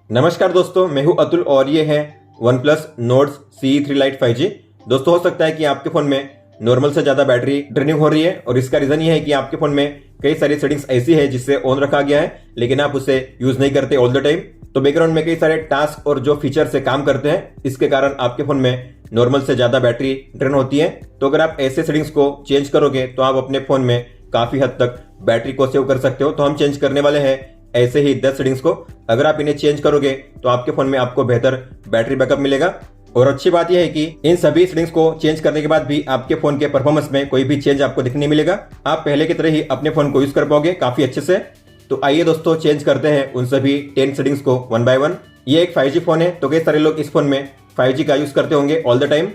नमस्कार दोस्तों, मैं हूं अतुल और ये है OnePlus Nord CE3 Lite 5G। दोस्तों, हो सकता है कि आपके फ़ोन में नॉर्मल से ज़्यादा बैटरी ड्रेनिंग हो रही है और इसका रीज़न ये है कि आपके फ़ोन में कई सारी सेटिंग्स ऐसी है जिससे ऑन रखा गया है लेकिन आप उसे यूज़ नहीं करते ऑल द टाइम। तो बैकग्राउंड में कई सारे टास्क और जो फीचर से काम करते हैं, इसके कारण आपके फ़ोन में नॉर्मल से ज़्यादा बैटरी ड्रेन होती है। तो अगर आप ऐसे सेटिंग्स को चेंज करोगे तो आप अपने फ़ोन में काफ़ी हद तक बैटरी को सेव कर सकते हो। तो हम चेंज करने वाले हैं ऐसे ही 10 सेटिंग्स को। अगर आप इन्हें चेंज करोगे तो आपके फोन में आपको बेहतर बैटरी बैकअप मिलेगा। और अच्छी बात यह है कि इन सभी सेटिंग्स को चेंज करने के बाद भी आपके फोन के परफॉर्मेंस में कोई भी चेंज आपको दिखने नहीं मिलेगा। आप पहले की तरह ही अपने फोन को यूज कर पाओगे काफी अच्छे से। तो आइए दोस्तों, चेंज करते हैं उन सभी 10 सेटिंग्स को वन बाय वन। ये एक 5G फोन है, तो कई सारे लोग इस फोन में 5G का यूज करते होंगे ऑल द टाइम,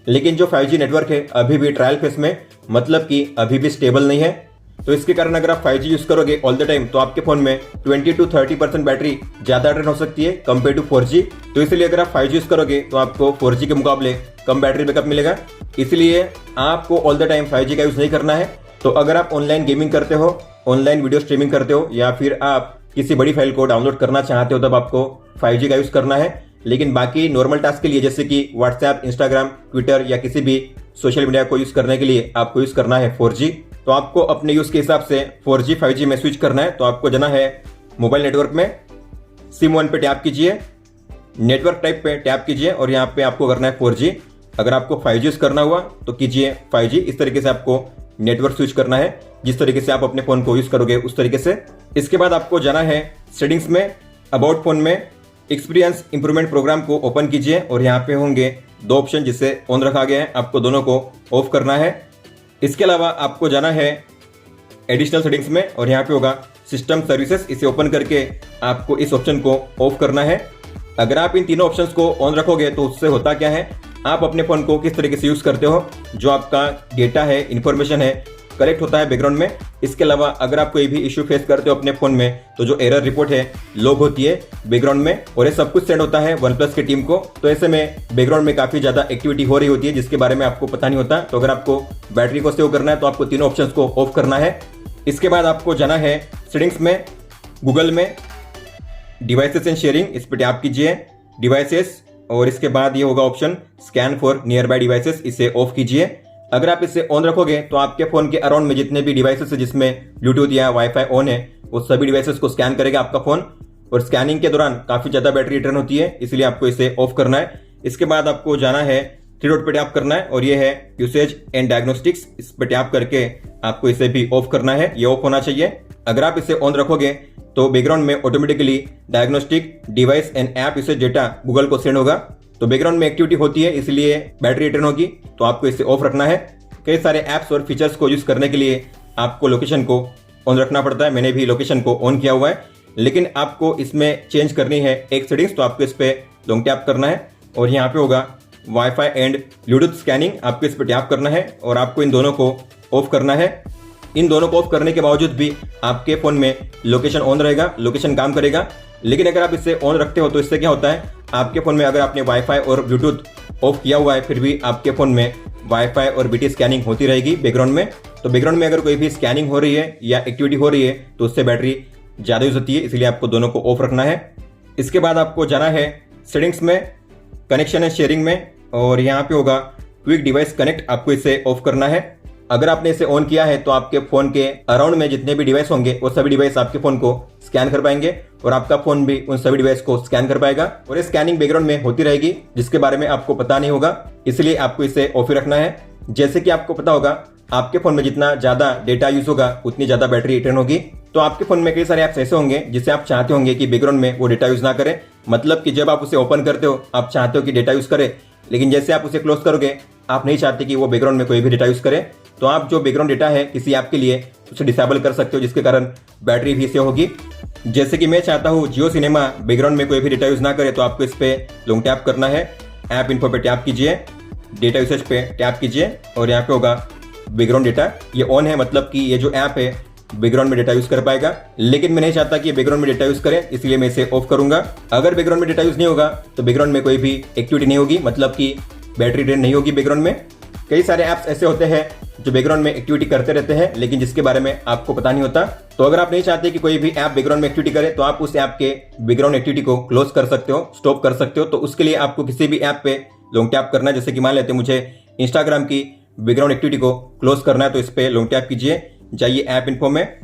लेकिन जो 5G नेटवर्क है अभी भी ट्रायल फेस में, मतलब कि अभी भी स्टेबल नहीं है। तो इसके कारण अगर आप 5G यूज करोगे ऑल द टाइम तो आपके फोन में 20 to 30% बैटरी ज्यादा ड्रेन हो सकती है कंपेयर टू 4G। तो इसलिए अगर आप 5G यूज करोगे तो आपको 4G के मुकाबले कम बैटरी बैकअप मिलेगा। इसलिए आपको ऑल द टाइम 5G का यूज नहीं करना है। तो अगर आप ऑनलाइन गेमिंग करते हो, ऑनलाइन वीडियो स्ट्रीमिंग करते हो या फिर आप किसी बड़ी फाइल को डाउनलोड करना चाहते हो, तब आपको 5G का यूज करना है। लेकिन बाकी नॉर्मल टास्क के लिए, जैसे कि व्हाट्सएप, इंस्टाग्राम, ट्विटर या किसी भी सोशल मीडिया को यूज करने के लिए आपको यूज करना है 4G। तो आपको अपने यूज के हिसाब से 4G 5G में स्विच करना है। तो आपको जाना है मोबाइल नेटवर्क में, सिम 1 पे टैप कीजिए, नेटवर्क टाइप पे टैप कीजिए और यहाँ पे आपको करना है 4G। अगर आपको 5G यूज करना हुआ तो कीजिए 5G। इस तरीके से आपको नेटवर्क स्विच करना है, जिस तरीके से आप अपने फोन को यूज करोगे उस तरीके से। इसके बाद आपको जाना है सेटिंग्स में, अबाउट फोन में एक्सपीरियंस इंप्रूवमेंट प्रोग्राम को ओपन कीजिए और यहाँ पे होंगे 2 ऑप्शन जिसे ऑन रखा गया है, आपको दोनों को ऑफ करना है। इसके अलावा आपको जाना है एडिशनल सेटिंग्स में और यहाँ पे होगा सिस्टम सर्विसेज, इसे ओपन करके आपको इस ऑप्शन को ऑफ करना है। अगर आप इन तीनों ऑप्शंस को ऑन रखोगे तो उससे होता क्या है, आप अपने फोन को किस तरीके से यूज करते हो, जो आपका डेटा है, इंफॉर्मेशन है, कलेक्ट होता है बैकग्राउंड में। इसके अलावा अगर आप कोई भी इश्यू फेस करते हो अपने फोन में तो जो एरर रिपोर्ट है लॉग होती है बैकग्राउंड में और ये सब कुछ सेंड होता है OnePlus की टीम को। तो ऐसे में बैकग्राउंड में काफी ज्यादा एक्टिविटी हो रही होती है जिसके बारे में आपको पता नहीं होता। तो अगर आपको बैटरी को सेव करना है तो आपको तीनों ऑप्शंस को ऑफ करना है। इसके बाद आपको जाना है सेटिंग्स में, गूगल में डिवाइसेस एंड शेयरिंग, इस पर टैप कीजिए डिवाइसेस और इसके बाद ये होगा option scan for near by devices, इसे ऑफ कीजिए। अगर आप इसे ऑन रखोगे तो आपके फोन के अराउंड में जितने भी डिवाइसेस है जिसमें ब्लूटूथ या वाईफाई ऑन है, वो सभी डिवाइसेस को स्कैन करेगा आपका फोन। और स्कैनिंग के दौरान काफी ज्यादा बैटरी ड्रेन होती है, इसलिए आपको इसे ऑफ करना है। इसके बाद आपको जाना है 3 डॉट पे टैप करना है और ये है यूसेज एंड डायग्नोस्टिक्स, इस पे टैप करके आपको इसे भी ऑफ करना है, ये ऑफ होना चाहिए। अगर आप इसे ऑन रखोगे तो बैकग्राउंड में automatically diagnostic device and app usage data Google को सेंड होगा। तो बैकग्राउंड में एक्टिविटी होती है इसलिए बैटरी ड्रेन होगी, तो आपको इसे ऑफ रखना है। कई सारे ऐप्स और फीचर्स को यूज करने के लिए आपको लोकेशन को ऑन रखना पड़ता है, मैंने भी लोकेशन को ऑन किया हुआ है। लेकिन आपको इसमें चेंज करनी है एक सेटिंग्स, तो आपको इस पे लॉन्ग टैप करना है और यहाँ पे होगा वाईफाई एंड ब्लूटूथ स्कैनिंग, आपको इस पे टैप करना है और आपको इन दोनों को ऑफ करना है। इन दोनों को ऑफ करने के बावजूद भी आपके फोन में लोकेशन ऑन रहेगा, लोकेशन काम करेगा। लेकिन अगर आप इसे ऑन रखते हो तो इससे क्या होता है, आपके फोन में अगर आपने वाईफाई और ब्लूटूथ ऑफ किया हुआ है फिर भी आपके फोन में वाईफाई और बीटी स्कैनिंग होती रहेगी बैकग्राउंड में। तो बैकग्राउंड में अगर कोई भी स्कैनिंग हो रही है या एक्टिविटी हो रही है तो उससे बैटरी ज्यादा यूज होती है, इसलिए आपको दोनों को ऑफ रखना है। इसके बाद आपको जाना है सेटिंग्स में, कनेक्शन एंड शेयरिंग में और यहाँ पे होगा क्विक डिवाइस कनेक्ट, आपको इसे ऑफ करना है। अगर आपने इसे ऑन किया है तो आपके फोन के अराउंड में जितने भी डिवाइस होंगे वो सभी डिवाइस आपके फोन को स्कैन कर पाएंगे और आपका फोन भी उन सभी डिवाइस को स्कैन कर पाएगा। और ये स्कैनिंग बैकग्राउंड में होती रहेगी जिसके बारे में आपको पता नहीं होगा, इसलिए आपको इसे ऑफ ही रखना है। जैसे कि आपको पता होगा आपके फोन में जितना ज्यादा डेटा यूज होगा उतनी ज्यादा बैटरी रिटर्न होगी। तो आपके फोन में कई सारे ऐप्स ऐसे होंगे जिससे आप चाहते होंगे कि बैकग्राउंड में वो डेटा यूज ना करे, मतलब कि जब आप उसे ओपन करते हो आप चाहते हो कि डेटा यूज करे, लेकिन जैसे आप उसे क्लोज करोगे आप नहीं चाहते कि वो बैकग्राउंड में कोई भी डेटा यूज करे। तो आप जो बैकग्राउंड डेटा है किसी ऐप के लिए उसे डिसेबल कर सकते हो, जिसके कारण बैटरी भी सेव होगी। जैसे कि मैं चाहता हूँ जियो सिनेमा बैकग्राउंड में कोई भी डेटा यूज ना करे, तो आपको इस पे लॉन्ग टैप करना है, ऐप इन्फो पे टैप कीजिए, डेटा यूसेज पे टैप कीजिए और यहाँ पे होगा बैकग्राउंड डेटा, ये ऑन है, मतलब कि ये जो ऐप है बैकग्राउंड में डेटा यूज कर पाएगा। लेकिन मैं नहीं चाहता कि बैकग्राउंड में डेटा यूज करे, इसलिए मैं इसे ऑफ करूंगा। अगर बैकग्राउंड में डेटा यूज नहीं होगा तो बैकग्राउंड में कोई भी एक्टिविटी नहीं होगी, मतलब कि बैटरी ड्रेन नहीं होगी बैकग्राउंड में। कई सारे ऐप्स ऐसे होते हैं जो बैकग्राउंड में एक्टिविटी करते रहते हैं लेकिन जिसके बारे में आपको पता नहीं होता। तो अगर आप नहीं चाहते कि कोई भी ऐप बैकग्राउंड में एक्टिविटी करे तो आप उस ऐप के बैकग्राउंड एक्टिविटी को क्लोज कर सकते हो, स्टॉप कर सकते हो। तो उसके लिए आपको किसी भी ऐप पे लॉन्ग टैप करना है। जैसे कि मान लेते हैं मुझे इंस्टाग्राम की बैकग्राउंड एक्टिविटी को क्लोज करना है, तो इस पे लॉन्ग टैप कीजिए, जाइए ऐप इन्फो में,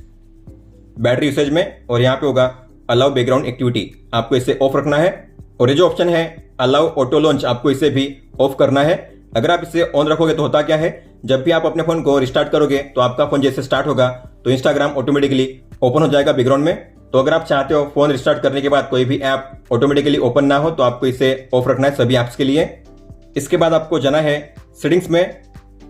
बैटरी यूसेज में, और यहाँ पे होगा अलाउ बैकग्राउंड एक्टिविटी, आपको इसे ऑफ रखना है। और ये जो ऑप्शन है अलाउ ऑटो लॉन्च, आपको इसे भी ऑफ करना है। अगर आप इसे ऑन रखोगे तो होता क्या है, जब भी आप अपने फोन को रिस्टार्ट करोगे तो आपका फोन जैसे स्टार्ट होगा तो इंस्टाग्राम ऑटोमेटिकली ओपन हो जाएगा बैकग्राउंड में। तो अगर आप चाहते हो फोन रिस्टार्ट करने के बाद कोई भी ऐप ऑटोमेटिकली ओपन ना हो तो आपको इसे ऑफ रखना है सभी ऐप्स के लिए। इसके बाद आपको जाना है सेटिंग्स में,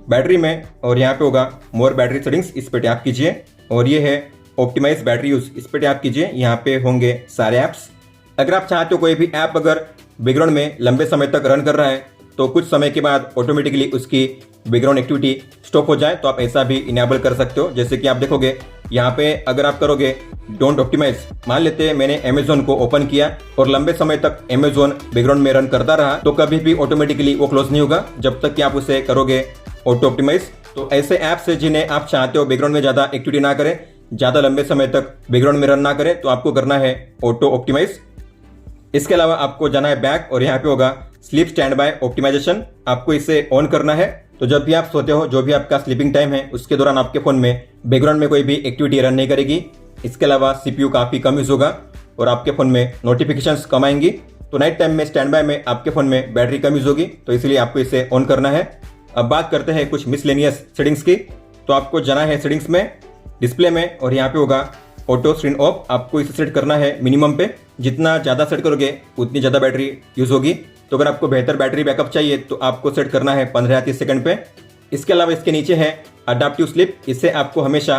बैटरी में, और यहाँ पे होगा मोर बैटरी सेटिंग्स, इस पे टैप कीजिए। और ये है ऑप्टिमाइज बैटरी यूज, इस पे टैप कीजिए, यहाँ पे होंगे सारे ऐप्स। अगर आप चाहते हो कोई भी ऐप अगर बैकग्राउंड में लंबे समय तक रन कर रहा है तो कुछ समय के बाद ऑटोमेटिकली उसकी बैकग्राउंड एक्टिविटी स्टॉप हो जाए तो आप ऐसा भी इनेबल कर सकते हो। जैसे कि आप देखोगे यहाँ पे अगर आप करोगे डोंट ऑप्टिमाइज, मान लेते हैं मैंने अमेजोन को ओपन किया और लंबे समय तक अमेजोन बैकग्राउंड में रन करता रहा तो कभी भी ऑटोमेटिकली वो क्लोज नहीं होगा जब तक कि आप उसे करोगे ऑटो ऑप्टिमाइज। तो ऐसे ऐप्स है जिन्हें आप चाहते हो बैकग्राउंड में ज्यादा एक्टिविटी ना करे, ज्यादा लंबे समय तक बैकग्राउंड में रन ना करे, तो आपको करना है ऑटो ऑप्टिमाइज। इसके अलावा आपको जाना है बैक और यहाँ पे होगा स्लीप स्टैंड बाय ऑप्टिमाइजेशन, आपको इसे ऑन करना है। तो जब भी आप सोते हो, जो भी आपका स्लीपिंग टाइम है, उसके दौरान आपके फोन में बैकग्राउंड में कोई भी एक्टिविटी रन नहीं करेगी। इसके अलावा सीपीयू काफी कम यूज होगा और आपके फोन में नोटिफिकेशंस कम आएंगी। तो नाइट टाइम में स्टैंड बाय में आपके फोन में बैटरी कम यूज होगी, तो इसलिए आपको इसे ऑन करना है। अब बात करते हैं कुछ मिसलेनियस सेटिंग्स की। तो आपको जाना है सेटिंग्स में, डिस्प्ले में, और यहाँ पे होगा ऑटो स्क्रीन ऑफ, आपको इसे सेट करना है मिनिमम पे। जितना ज़्यादा सेट करोगे उतनी ज़्यादा बैटरी यूज होगी। तो अगर आपको बेहतर बैटरी बैकअप चाहिए तो आपको सेट करना है 15 या 30 सेकंड पे। इसके अलावा इसके नीचे है अडाप्टिव स्लीप, इसे आपको हमेशा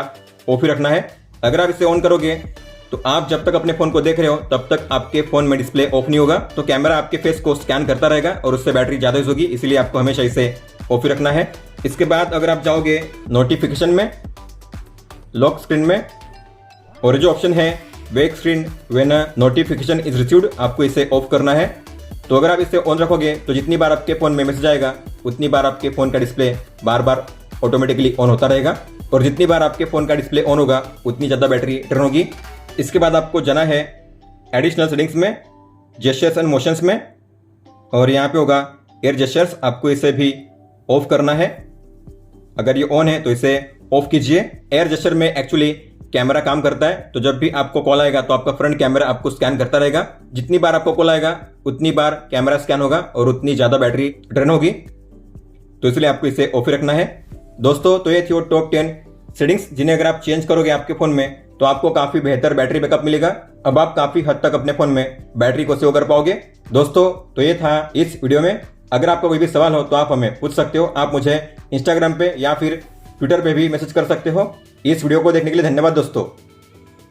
ऑफ ही रखना है। अगर आप इसे ऑन करोगे तो आप जब तक अपने फोन को देख रहे हो तब तक आपके फोन में डिस्प्ले ऑफ नहीं होगा, तो कैमरा आपके फेस को स्कैन करता रहेगा और उससे बैटरी ज़्यादा यूज होगी, इसलिए आपको हमेशा इसे ऑफ ही रखना है। इसके बाद अगर आप जाओगे नोटिफिकेशन में, लॉक स्क्रीन में, और जो ऑप्शन है wake screen when notification is received, आपको इसे ऑफ करना है। तो अगर आप इसे ऑन रखोगे तो जितनी बार आपके फोन में मैसेज आएगा उतनी बार आपके फोन का display bar bar automatically on होता रहेगा, और जितनी बार आपके फोन का डिस्प्ले ऑन होगा उतनी ज़्यादा बैटरी टर्न होगी। इसके बाद आपको जाना है एडिशनल सेटिंग्स में, जेस्चर्स एंड मोशंस में, और यहाँ पे होगा एयर जेस्चर्स, आपको इसे भी ऑफ करना है। अगर ये ऑन है तो इसे ऑफ कीजिए। एयर जेस्चर में एक्चुअली कैमरा काम करता है, तो जब भी आपको कॉल आएगा तो आपका फ्रंट कैमरा आपको स्कैन करता रहेगा। जितनी बार आपको कॉल आएगा उतनी बार कैमरा स्कैन होगा और उतनी ज़्यादा बैटरी ड्रेन होगी, तो इसलिए आपको इसे ऑफ ही रखना है। दोस्तों, तो ये थी वो टॉप 10 सेटिंग्स जिन्हें अगर आप चेंज करोगे आपके फ़ोन में तो आपको काफ़ी बेहतर बैटरी बैकअप मिलेगा। अब आप काफ़ी हद तक अपने फ़ोन में बैटरी को सेव कर पाओगे। दोस्तों, तो ये था इस वीडियो में। अगर आपका कोई भी सवाल हो तो आप हमें पूछ सकते हो। आप मुझे इंस्टाग्राम पे या फिर ट्विटर पे भी मैसेज कर सकते हो। इस वीडियो को देखने के लिए धन्यवाद दोस्तों।